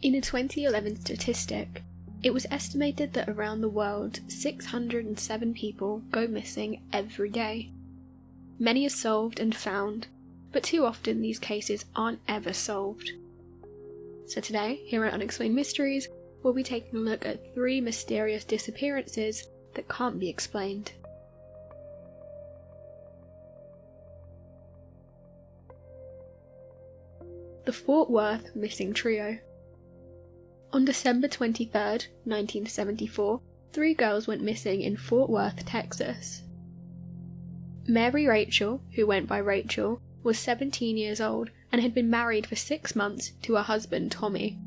In a 2011 statistic, it was estimated that around the world 607 people go missing every day. Many are solved and found, but too often these cases aren't ever solved. So today, here at Unexplained Mysteries, we'll be taking a look at 3 mysterious disappearances that can't be explained. The Fort Worth Missing Trio. On December 23, 1974, 3 girls went missing in Fort Worth, Texas. Mary Rachel, who went by Rachel, was 17 years old and had been married for 6 months to her husband Tommy.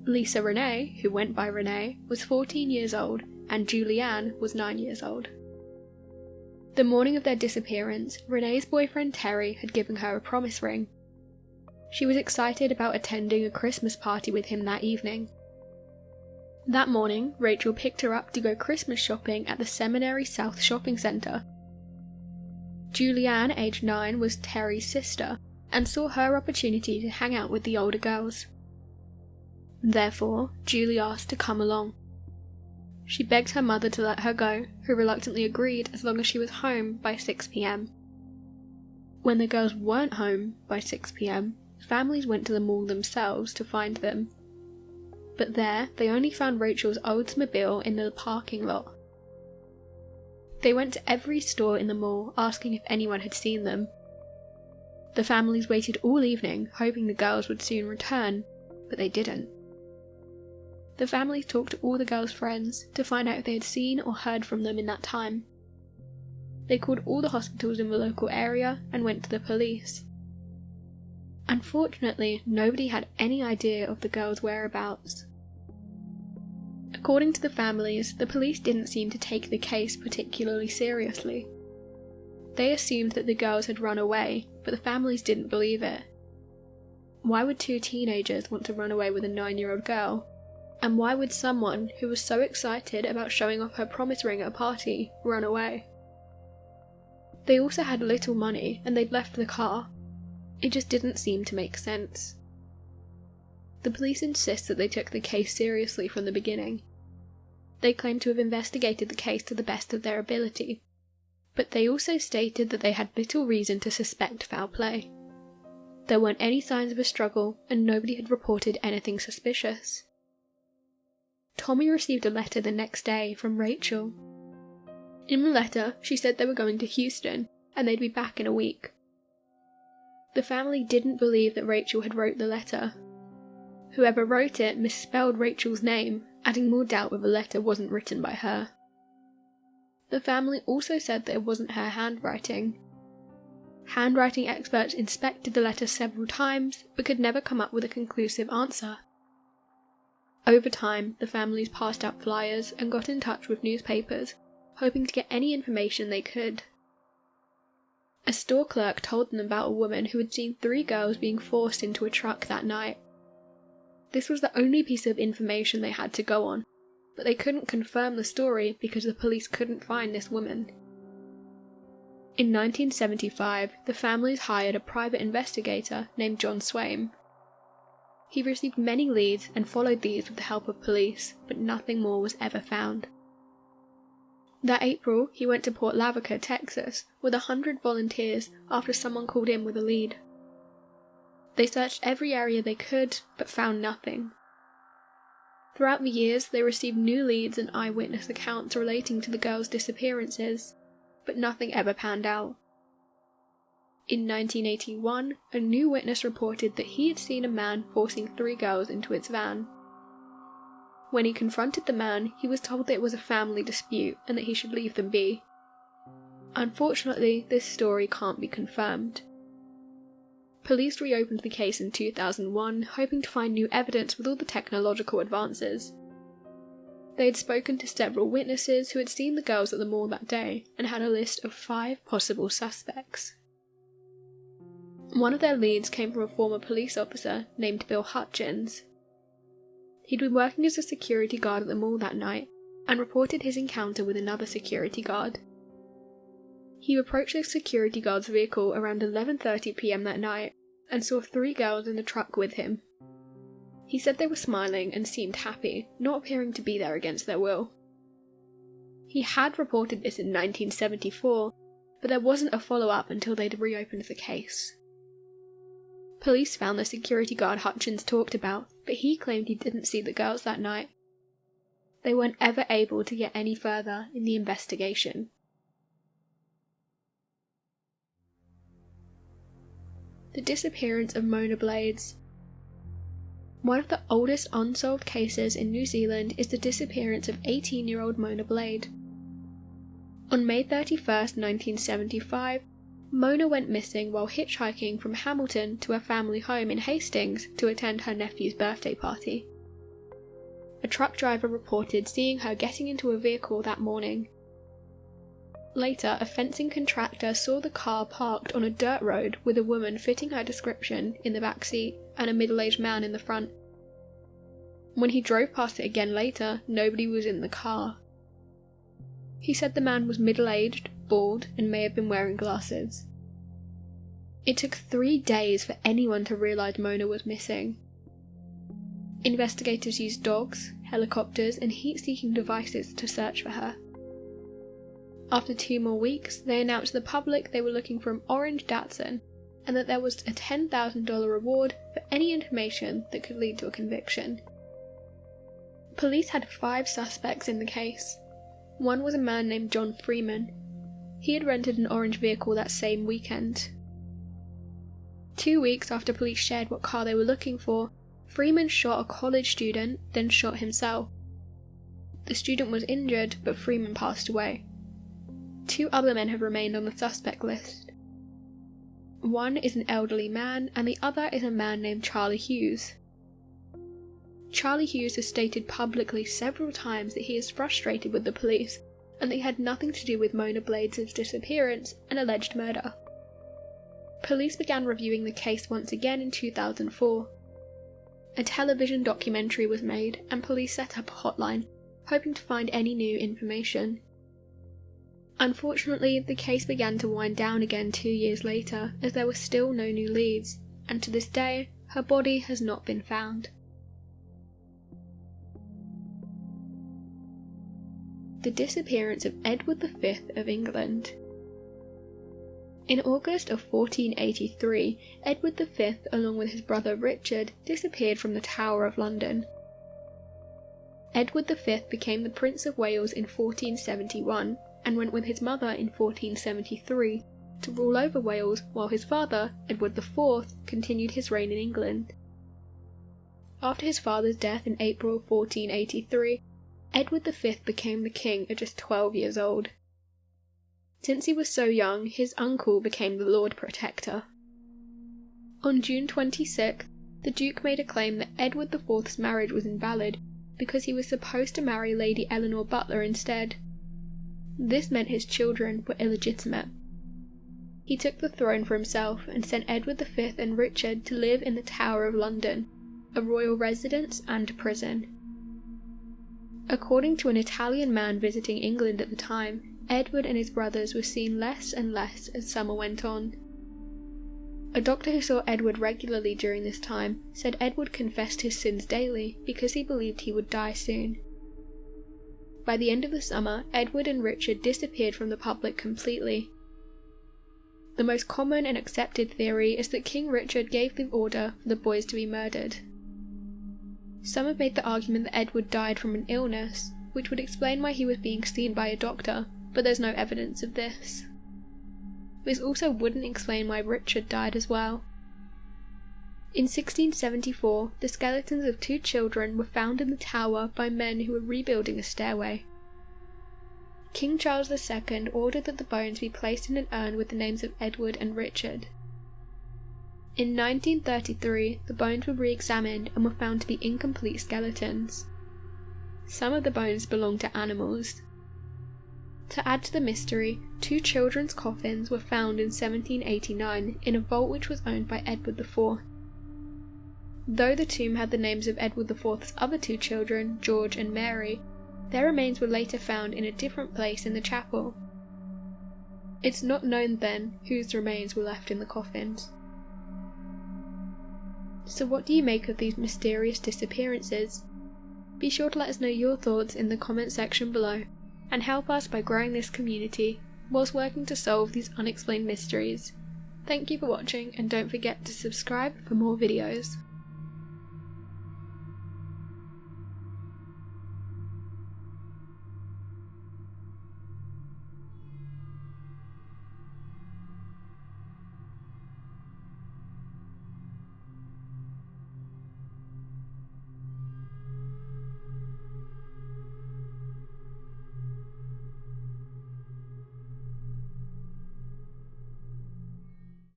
Lisa Renee, who went by Renee, was 14 years old and Julianne was 9 years old. The morning of their disappearance, Renee's boyfriend Terry had given her a promise ring. She was excited about attending a Christmas party with him that evening. That morning, Rachel picked her up to go Christmas shopping at the Seminary South Shopping Centre. Julianne, aged 9, was Terry's sister, and saw her opportunity to hang out with the older girls. Therefore, Julie asked to come along. She begged her mother to let her go, who reluctantly agreed as long as she was home by 6 p.m. When the girls weren't home by 6 p.m, families went to the mall themselves to find them. But there, they only found Rachel's Oldsmobile in the parking lot. They went to every store in the mall asking if anyone had seen them. The families waited all evening, hoping the girls would soon return, but they didn't. The families talked to all the girls' friends to find out if they had seen or heard from them in that time. They called all the hospitals in the local area and went to the police. Unfortunately, nobody had any idea of the girls' whereabouts. According to the families, the police didn't seem to take the case particularly seriously. They assumed that the girls had run away, but the families didn't believe it. Why would 2 teenagers want to run away with a 9-year-old girl? And why would someone who was so excited about showing off her promise ring at a party run away? They also had little money and they'd left the car. It just didn't seem to make sense. The police insist that they took the case seriously from the beginning. They claim to have investigated the case to the best of their ability, but they also stated that they had little reason to suspect foul play. There weren't any signs of a struggle and nobody had reported anything suspicious. Tommy received a letter the next day from Rachel. In the letter, she said they were going to Houston and they'd be back in a week. The family didn't believe that Rachel had wrote the letter. Whoever wrote it misspelled Rachel's name, adding more doubt that the letter wasn't written by her. The family also said that it wasn't her handwriting. Handwriting experts inspected the letter several times, but could never come up with a conclusive answer. Over time, the families passed out flyers and got in touch with newspapers, hoping to get any information they could. A store clerk told them about a woman who had seen 3 girls being forced into a truck that night. This was the only piece of information they had to go on, but they couldn't confirm the story because the police couldn't find this woman. In 1975, the families hired a private investigator named John Swaim. He received many leads and followed these with the help of police, but nothing more was ever found. That April, he went to Port Lavaca, Texas, with 100 volunteers after someone called in with a lead. They searched every area they could, but found nothing. Throughout the years, they received new leads and eyewitness accounts relating to the girls' disappearances, but nothing ever panned out. In 1981, a new witness reported that he had seen a man forcing 3 girls into its van. When he confronted the man, he was told that it was a family dispute and that he should leave them be. Unfortunately, this story can't be confirmed. Police reopened the case in 2001, hoping to find new evidence with all the technological advances. They had spoken to several witnesses who had seen the girls at the mall that day and had a list of 5 possible suspects. One of their leads came from a former police officer named Bill Hutchins. He'd been working as a security guard at the mall that night and reported his encounter with another security guard. He approached the security guard's vehicle around 11:30 p.m. that night and saw 3 girls in the truck with him. He said they were smiling and seemed happy, not appearing to be there against their will. He had reported this in 1974, but there wasn't a follow-up until they'd reopened the case. Police found the security guard Hutchins talked about, but he claimed he didn't see the girls that night. They weren't ever able to get any further in the investigation. The disappearance of Mona Blades. One of the oldest unsolved cases in New Zealand is the disappearance of 18-year-old Mona Blade. On May 31st, 1975, Mona went missing while hitchhiking from Hamilton to her family home in Hastings to attend her nephew's birthday party. A truck driver reported seeing her getting into a vehicle that morning. Later, a fencing contractor saw the car parked on a dirt road with a woman fitting her description in the back seat and a middle-aged man in the front. When he drove past it again later, nobody was in the car. He said the man was middle-aged, bald, and may have been wearing glasses. It took 3 days for anyone to realise Mona was missing. Investigators used dogs, helicopters, and heat-seeking devices to search for her. After 2 more weeks, they announced to the public they were looking for an orange Datsun, and that there was a $10,000 reward for any information that could lead to a conviction. Police had 5 suspects in the case. One was a man named John Freeman. He had rented an orange vehicle that same weekend. 2 weeks after police shared what car they were looking for, Freeman shot a college student, then shot himself. The student was injured, but Freeman passed away. 2 other men have remained on the suspect list. One is an elderly man, and the other is a man named Charlie Hughes. Charlie Hughes has stated publicly several times that he is frustrated with the police, and that he had nothing to do with Mona Blades' disappearance and alleged murder. Police began reviewing the case once again in 2004. A television documentary was made, and police set up a hotline, hoping to find any new information. Unfortunately, the case began to wind down again 2 years later, as there were still no new leads, and to this day, her body has not been found. The disappearance of Edward V of England. In August of 1483, Edward V, along with his brother Richard, disappeared from the Tower of London. Edward V became the Prince of Wales in 1471, and went with his mother in 1473 to rule over Wales, while his father, Edward IV, continued his reign in England. After his father's death in April 1483, Edward V became the king at just 12 years old. Since he was so young, his uncle became the Lord Protector. On June 26th, the Duke made a claim that Edward IV's marriage was invalid because he was supposed to marry Lady Eleanor Butler instead. This meant his children were illegitimate. He took the throne for himself and sent Edward V and Richard to live in the Tower of London, a royal residence and prison. According to an Italian man visiting England at the time, Edward and his brothers were seen less and less as summer went on. A doctor who saw Edward regularly during this time said Edward confessed his sins daily because he believed he would die soon. By the end of the summer, Edward and Richard disappeared from the public completely. The most common and accepted theory is that King Richard gave the order for the boys to be murdered. Some have made the argument that Edward died from an illness, which would explain why he was being seen by a doctor, but there's no evidence of this. This also wouldn't explain why Richard died as well. In 1674, the skeletons of 2 children were found in the tower by men who were rebuilding a stairway. King Charles II ordered that the bones be placed in an urn with the names of Edward and Richard. In 1933, the bones were re-examined and were found to be incomplete skeletons. Some of the bones belonged to animals. To add to the mystery, 2 children's coffins were found in 1789 in a vault which was owned by Edward IV. Though the tomb had the names of Edward IV's other 2 children, George and Mary, their remains were later found in a different place in the chapel. It's not known then whose remains were left in the coffins. So what do you make of these mysterious disappearances? Be sure to let us know your thoughts in the comment section below, and help us by growing this community whilst working to solve these unexplained mysteries. Thank you for watching, and don't forget to subscribe for more videos.